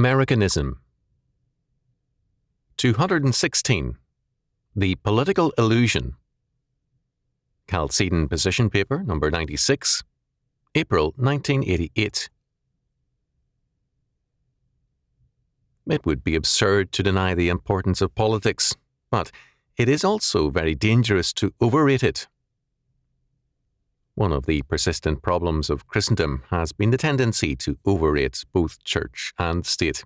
Americanism. 216. The Political Illusion. Chalcedon Position Paper, number 96, April 1988. It would be absurd to deny the importance of politics, but it is also very dangerous to overrate it. One of the persistent problems of Christendom has been the tendency to overrate both church and state.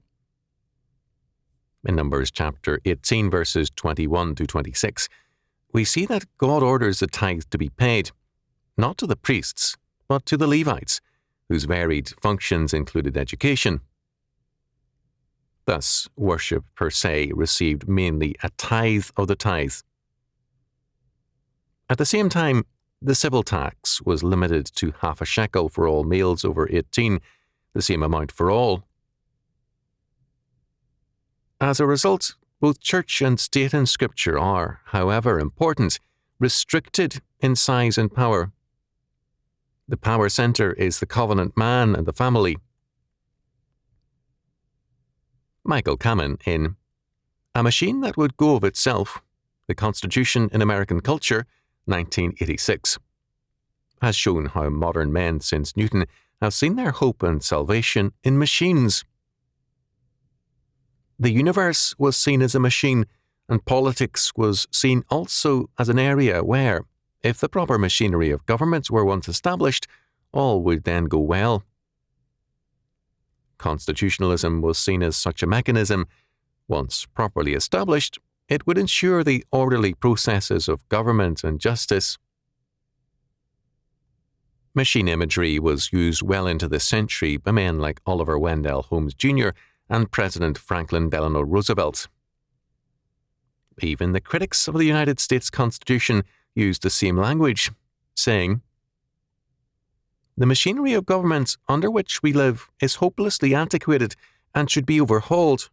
In Numbers chapter 18, verses 21 to 26, we see that God orders the tithe to be paid, not to the priests, but to the Levites, whose varied functions included education. Thus, worship per se received mainly a tithe of the tithe. At the same time, the civil tax was limited to half a shekel for all males over 18, the same amount for all. As a result, both church and state in Scripture are, however important, restricted in size and power. The power centre is the covenant man and the family. Michael Kamen in A Machine That Would Go of Itself, The Constitution in American Culture, 1986, has shown how modern men since Newton have seen their hope and salvation in machines. The universe was seen as a machine, and politics was seen also as an area where, if the proper machinery of government were once established, all would then go well. Constitutionalism was seen as such a mechanism. Once properly established, it would ensure the orderly processes of government and justice. Machine imagery was used well into the century by men like Oliver Wendell Holmes Jr. and President Franklin Delano Roosevelt. Even the critics of the United States Constitution used the same language, saying, "The machinery of government under which we live is hopelessly antiquated and should be overhauled."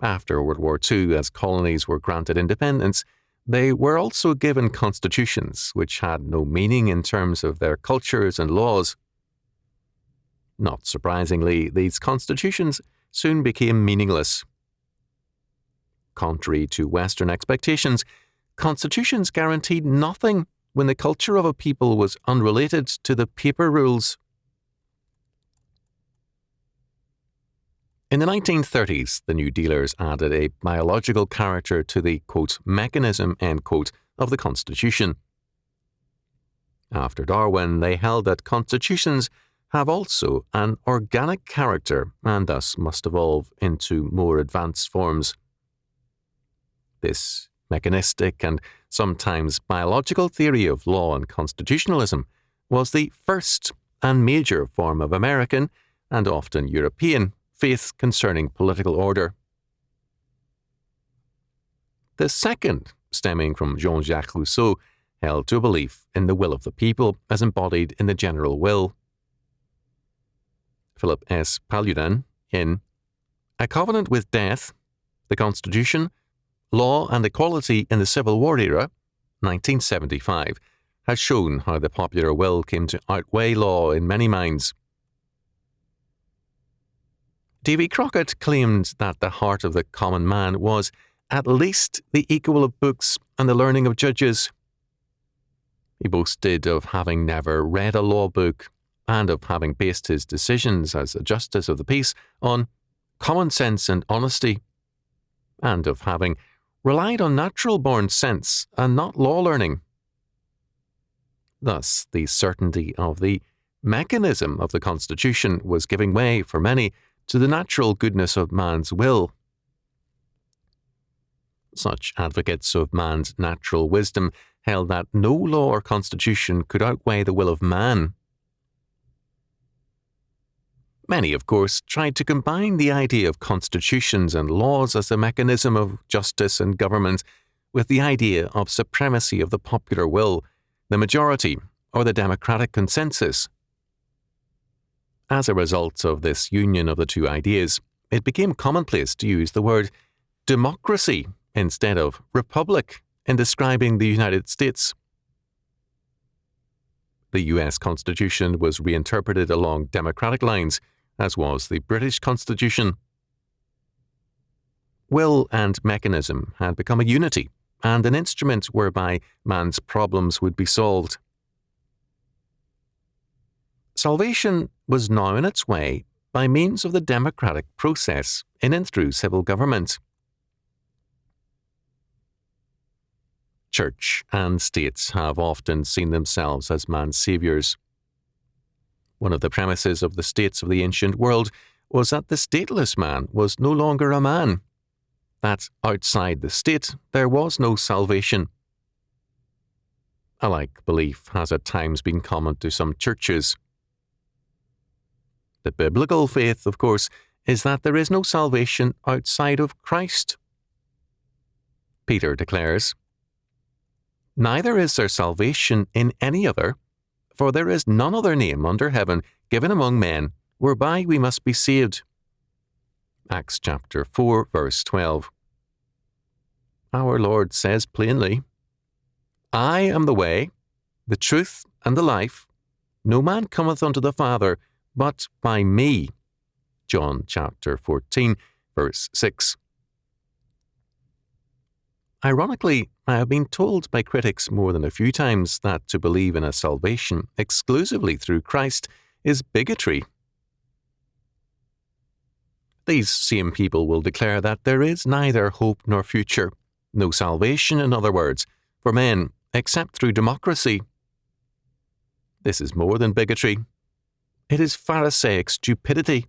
After World War II, as colonies were granted independence, they were also given constitutions which had no meaning in terms of their cultures and laws. Not surprisingly, these constitutions soon became meaningless. Contrary to Western expectations, constitutions guaranteed nothing when the culture of a people was unrelated to the paper rules. In the 1930s, the New Dealers added a biological character to the, quote, mechanism, end quote, of the Constitution. After Darwin, they held that constitutions have also an organic character and thus must evolve into more advanced forms. This mechanistic and sometimes biological theory of law and constitutionalism was the first and major form of American, and often European, faith concerning political order. The second, stemming from Jean-Jacques Rousseau, held to a belief in the will of the people as embodied in the general will. Philip S. Paludan, in A Covenant with Death, the Constitution, Law and Equality in the Civil War Era, 1975, has shown how the popular will came to outweigh law in many minds. Davy Crockett claimed that the heart of the common man was at least the equal of books and the learning of judges. He boasted of having never read a law book and of having based his decisions as a justice of the peace on common sense and honesty, and of having relied on natural-born sense and not law learning. Thus, the certainty of the mechanism of the Constitution was giving way for many to the natural goodness of man's will. Such advocates of man's natural wisdom held that no law or constitution could outweigh the will of man. Many, of course, tried to combine the idea of constitutions and laws as a mechanism of justice and government with the idea of supremacy of the popular will, the majority, or the democratic consensus. As a result of this union of the two ideas, it became commonplace to use the word democracy instead of republic in describing the United States. The U.S. Constitution was reinterpreted along democratic lines, as was the British Constitution. Will and mechanism had become a unity and an instrument whereby man's problems would be solved. Salvation was now on its way by means of the democratic process in and through civil government. Church and states have often seen themselves as man's saviours. One of the premises of the states of the ancient world was that the stateless man was no longer a man, that outside the state there was no salvation. A like belief has at times been common to some churches. The biblical faith, of course, is that there is no salvation outside of Christ. Peter declares, "Neither is there salvation in any other, for there is none other name under heaven given among men whereby we must be saved." Acts chapter 4, verse 12. Our Lord says plainly, "I am the way, the truth, and the life. No man cometh unto the Father but by me." John chapter 14, verse 6. Ironically, I have been told by critics more than a few times that to believe in a salvation exclusively through Christ is bigotry. These same people will declare that there is neither hope nor future, no salvation, in other words, for men except through democracy. This is more than bigotry. It is Pharisaic stupidity.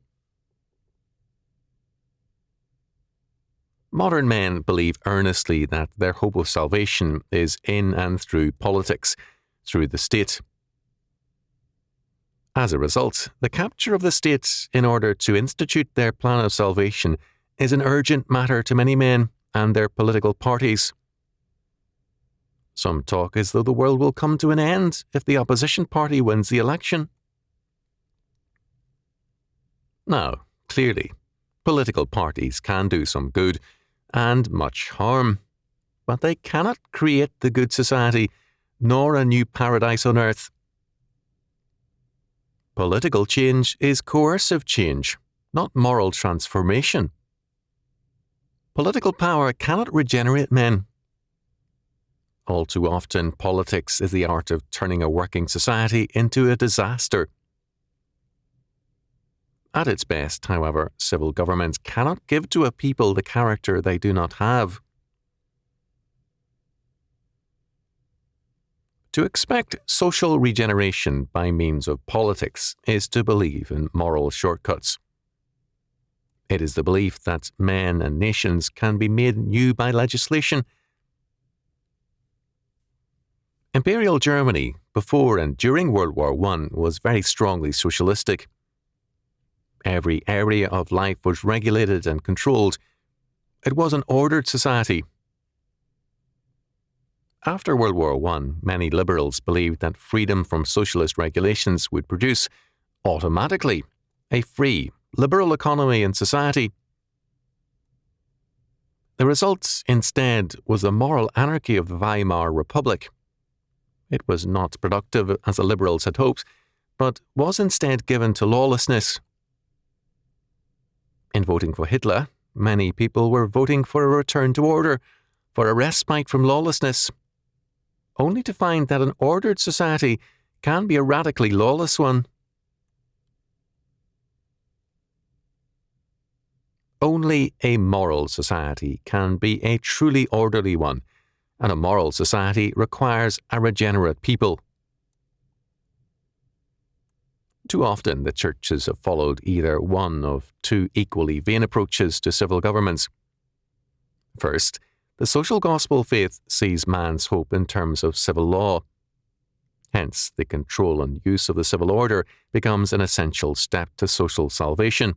Modern men believe earnestly that their hope of salvation is in and through politics, through the state. As a result, the capture of the state in order to institute their plan of salvation is an urgent matter to many men and their political parties. Some talk as though the world will come to an end if the opposition party wins the election. Now, clearly, political parties can do some good and much harm, but they cannot create the good society nor a new paradise on earth. Political change is coercive change, not moral transformation. Political power cannot regenerate men. All too often, politics is the art of turning a working society into a disaster. At its best, however, civil governments cannot give to a people the character they do not have. To expect social regeneration by means of politics is to believe in moral shortcuts. It is the belief that men and nations can be made new by legislation. Imperial Germany, before and during World War I, was very strongly socialistic. Every area of life was regulated and controlled. It was an ordered society. After World War I, many liberals believed that freedom from socialist regulations would produce, automatically, a free, liberal economy and society. The result, instead, was the moral anarchy of the Weimar Republic. It was not productive as the liberals had hoped, but was instead given to lawlessness. In voting for Hitler, many people were voting for a return to order, for a respite from lawlessness, only to find that an ordered society can be a radically lawless one. Only a moral society can be a truly orderly one, and a moral society requires a regenerate people. Too often, the churches have followed either one of two equally vain approaches to civil governments. First, the social gospel faith sees man's hope in terms of civil law. Hence, the control and use of the civil order becomes an essential step to social salvation.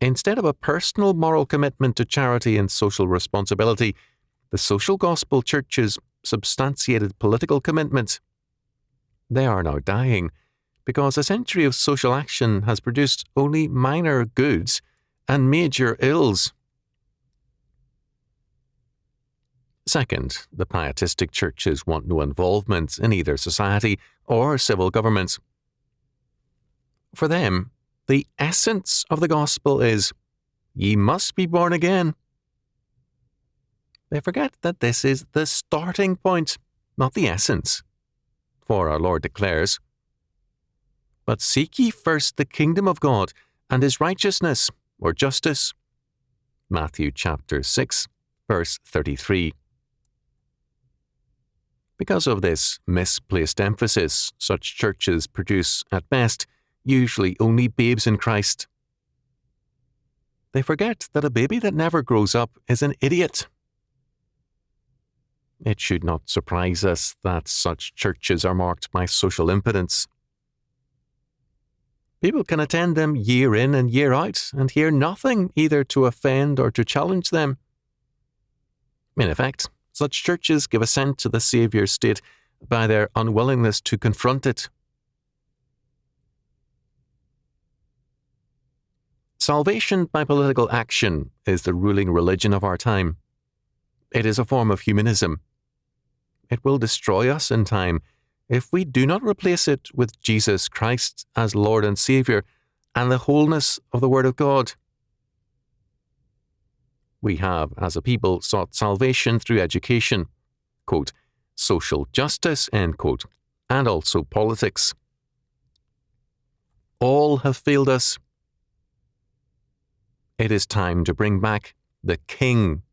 Instead of a personal moral commitment to charity and social responsibility, the social gospel churches substantiated political commitments. They are now dying, because a century of social action has produced only minor goods and major ills. Second, the pietistic churches want no involvement in either society or civil governments. For them, The essence of the gospel is, ye must be born again. They forget that this is the starting point, not the essence. For our Lord declares, but seek ye first the kingdom of God and his righteousness, or justice. Matthew chapter 6, verse 33. Because of this misplaced emphasis, such churches produce, at best, usually only babes in Christ. They forget that a baby that never grows up is an idiot. It should not surprise us that such churches are marked by social impotence. People can attend them year in and year out and hear nothing either to offend or to challenge them. In effect, such churches give assent to the Saviour's state by their unwillingness to confront it. Salvation by political action is the ruling religion of our time. It is a form of humanism. It will destroy us in time if we do not replace it with Jesus Christ as Lord and Saviour and the wholeness of the Word of God. We have, as a people, sought salvation through education, quote, social justice, end quote, and also politics. All have failed us. It is time to bring back the King